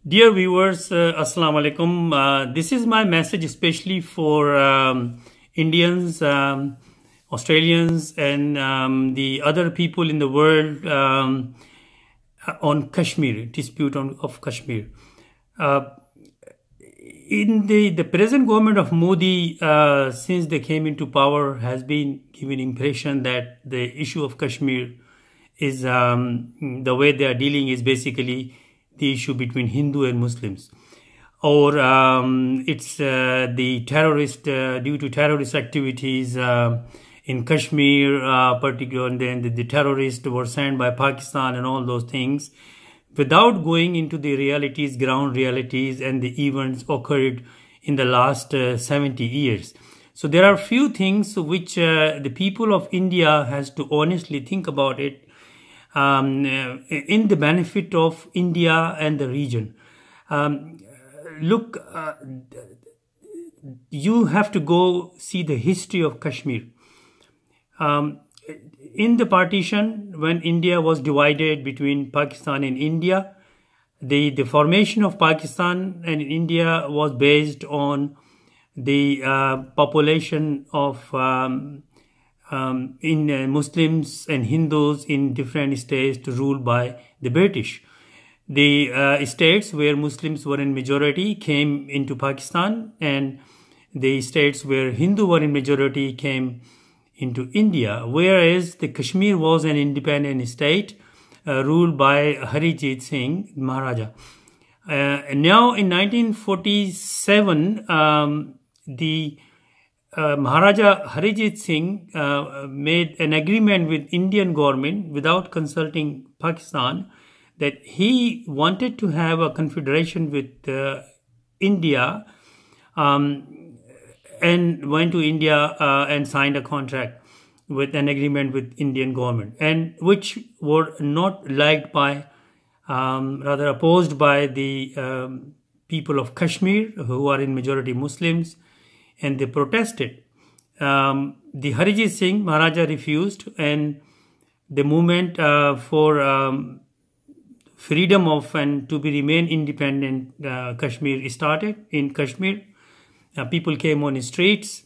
Dear viewers, Assalamu alaikum. This is my message especially for Indians, Australians, and the other people in the world on Kashmir, dispute of Kashmir. In the present government of Modi, since they came into power, has been given impression that the issue of Kashmir is the way they are dealing is basically the issue between Hindu and Muslims, or it's the terrorist due to terrorist activities in Kashmir, particularly, and then the terrorists were sent by Pakistan and all those things, without going into the realities, ground realities, and the events occurred in the last 70 years. So there are few things which the people of India has to honestly think about it. In the benefit of India and the region. Look, you have to go see the history of Kashmir. In the partition, when India was divided between Pakistan and India, the formation of Pakistan and India was based on the population of Muslims and Hindus in different states ruled by the British. The states where Muslims were in majority came into Pakistan, and the states where Hindu were in majority came into India, whereas the Kashmir was an independent state ruled by Harijit Singh Maharaja. Now in 1947, the Maharaja Harijit Singh made an agreement with Indian government without consulting Pakistan that he wanted to have a confederation with India, and went to India and signed a contract with an agreement with Indian government, and which were not liked by, rather opposed by the people of Kashmir, who are in majority Muslims, and they protested. The Harijit Singh Maharaja refused, and the movement for freedom of and to be remain independent Kashmir started in Kashmir. People came on the streets,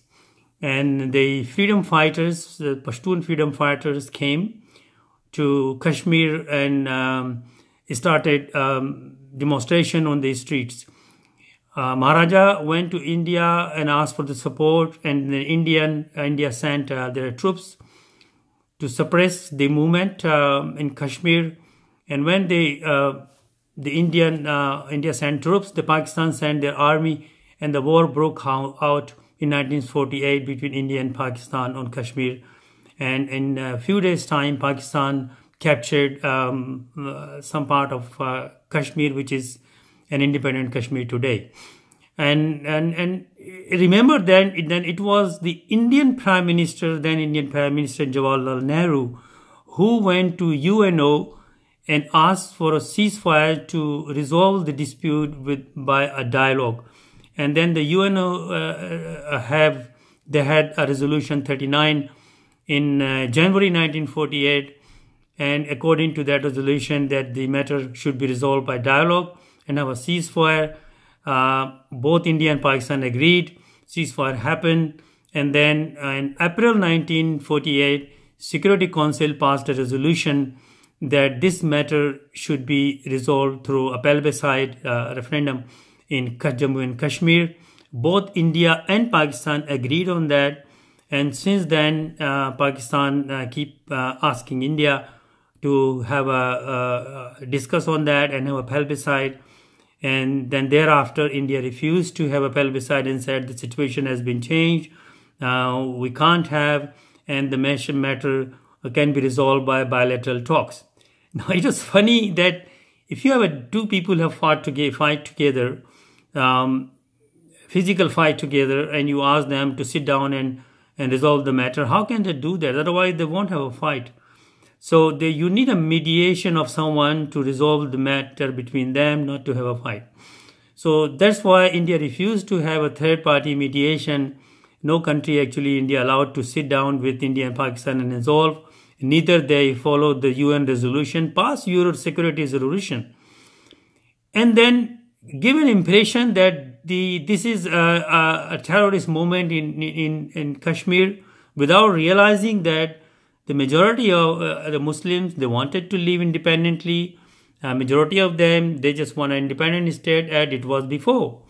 and the freedom fighters, the Pashtun freedom fighters, came to Kashmir and started demonstration on the streets. Maharaja went to India and asked for the support, and India sent their troops to suppress the movement in Kashmir. And when India sent troops, the Pakistan sent their army, and the war broke out in 1948 between India and Pakistan on Kashmir. And in a few days' time, Pakistan captured some part of Kashmir, which is an independent Kashmir today. And remember then it was the Indian Prime Minister, then Indian Prime Minister Jawaharlal Nehru, who went to UNO and asked for a ceasefire to resolve the dispute by a dialogue. And then the UNO had a resolution 39 in January 1948, and according to that resolution, that the matter should be resolved by dialogue and have a ceasefire. Both India and Pakistan agreed. Ceasefire happened, and then in April 1948, Security Council passed a resolution that this matter should be resolved through a plebiscite referendum in Jammu and Kashmir. Both India and Pakistan agreed on that, and since then Pakistan keep asking India to have a discuss on that and have a plebiscite. And then thereafter, India refused to have a plebiscite and said the situation has been changed. We can't have, and the matter can be resolved by bilateral talks. Now, it was funny that if you have two people who have fight together, physical fight together, and you ask them to sit down and resolve the matter, how can they do that? Otherwise, they won't have a fight. So you need a mediation of someone to resolve the matter between them, not to have a fight. So that's why India refused to have a third-party mediation. No country actually India allowed to sit down with India and Pakistan and resolve. Neither they followed the UN resolution, passed Euro security resolution. And then give an impression that this is a terrorist movement in Kashmir, without realizing that the majority of the Muslims, they wanted to live independently. Majority of them, they just want an independent state as it was before.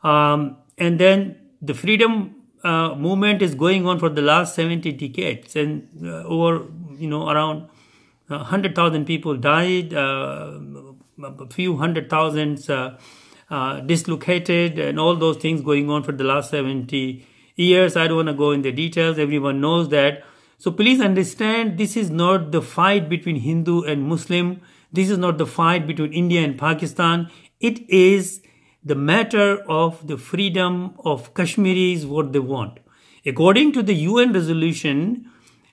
And then the freedom movement is going on for the last 70 decades, and over around 100,000 people died, a few hundred thousands dislocated, and all those things going on for the last 70 years. I don't want to go in the details. Everyone knows that. So please understand, this is not the fight between Hindu and Muslim. This is not the fight between India and Pakistan. It is the matter of the freedom of Kashmiris, what they want. According to the UN resolution,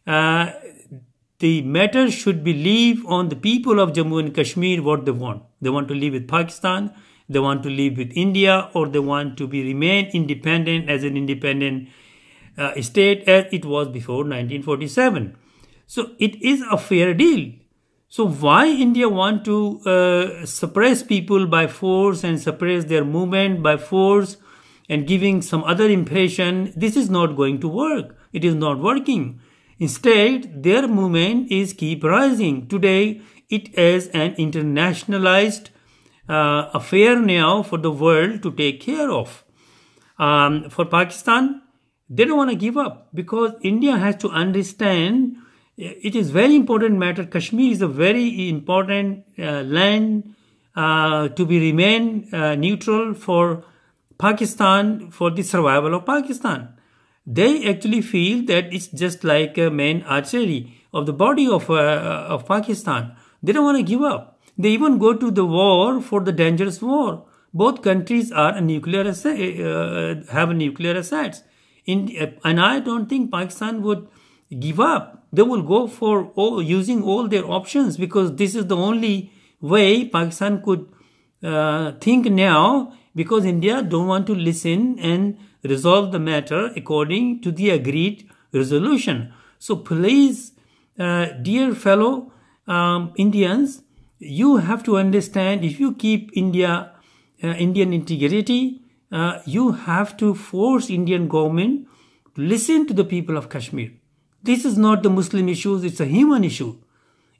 the matter should be leave on the people of Jammu and Kashmir what they want. They want to live with Pakistan, they want to live with India, or they want to remain independent as an independent state as it was before 1947. So it is a fair deal. So why India want to suppress people by force and suppress their movement by force and giving some other impression? This is not going to work. It is not working. Instead, their movement is keep rising. Today, it is an internationalized affair now for the world to take care of. For Pakistan, they don't want to give up, because India has to understand it is very important matter. Kashmir is a very important land to be remain neutral for Pakistan, for the survival of Pakistan. They actually feel that it's just like a main artery of the body of Pakistan. They don't want to give up. They even go to the war for the dangerous war. Both countries are a nuclear have a nuclear assets. And I don't think Pakistan would give up. They will go for using all their options, because this is the only way Pakistan could think now, because India don't want to listen and resolve the matter according to the agreed resolution. So please, dear fellow Indians, you have to understand, if you keep Indian integrity, you have to force Indian government to listen to the people of Kashmir. This is not the Muslim issues, it's a human issue.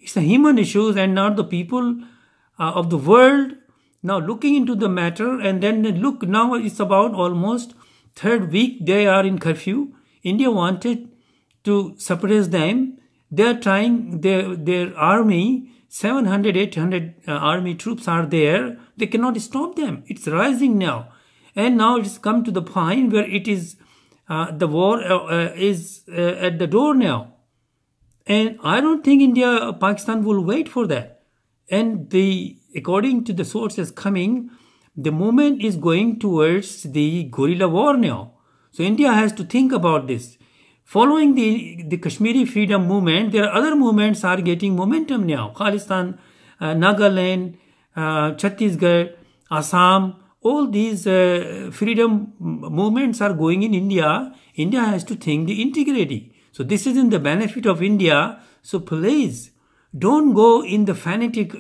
It's a human issue, and not the people of the world now looking into the matter. And then look, now it's about almost third week they are in curfew. India wanted to suppress them. They are trying, their army, 700, 800 army troops are there. They cannot stop them. It's rising now. And now it's come to the point where it is, the war is at the door now. And I don't think Pakistan will wait for that. And according to the sources coming, the movement is going towards the guerrilla war now. So India has to think about this. Following the Kashmiri freedom movement, there are other movements are getting momentum now. Khalistan, Nagaland, Chhattisgarh, Assam, all these freedom movements are going in India. India has to think the integrity. So this is in the benefit of India. So please don't go in the fanatic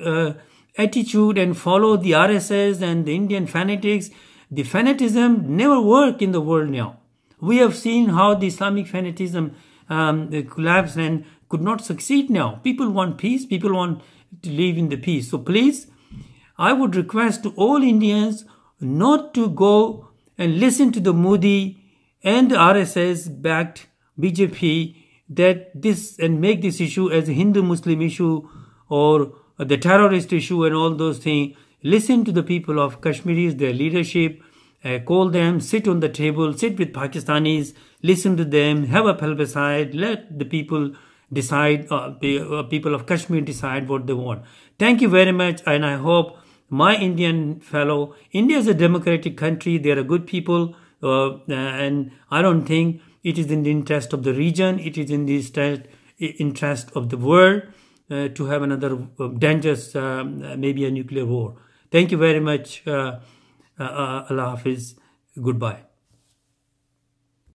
attitude and follow the RSS and the Indian fanatics. The fanatism never work in the world now. We have seen how the Islamic fanatism collapsed and could not succeed now. People want peace. People want to live in the peace. So please, I would request to all Indians not to go and listen to the Modi and the RSS-backed BJP and make this issue as a Hindu-Muslim issue or the terrorist issue and all those things. Listen to the people of Kashmiris, their leadership, call them, sit on the table, sit with Pakistanis, listen to them, have a plebiscite, let the people decide, people of Kashmir decide what they want. Thank you very much, and I hope my Indian fellow, India is a democratic country, they are good people, and I don't think it is in the interest of the region, it is in the interest of the world to have another dangerous, maybe a nuclear war. Thank you very much. Allah Hafiz. Goodbye.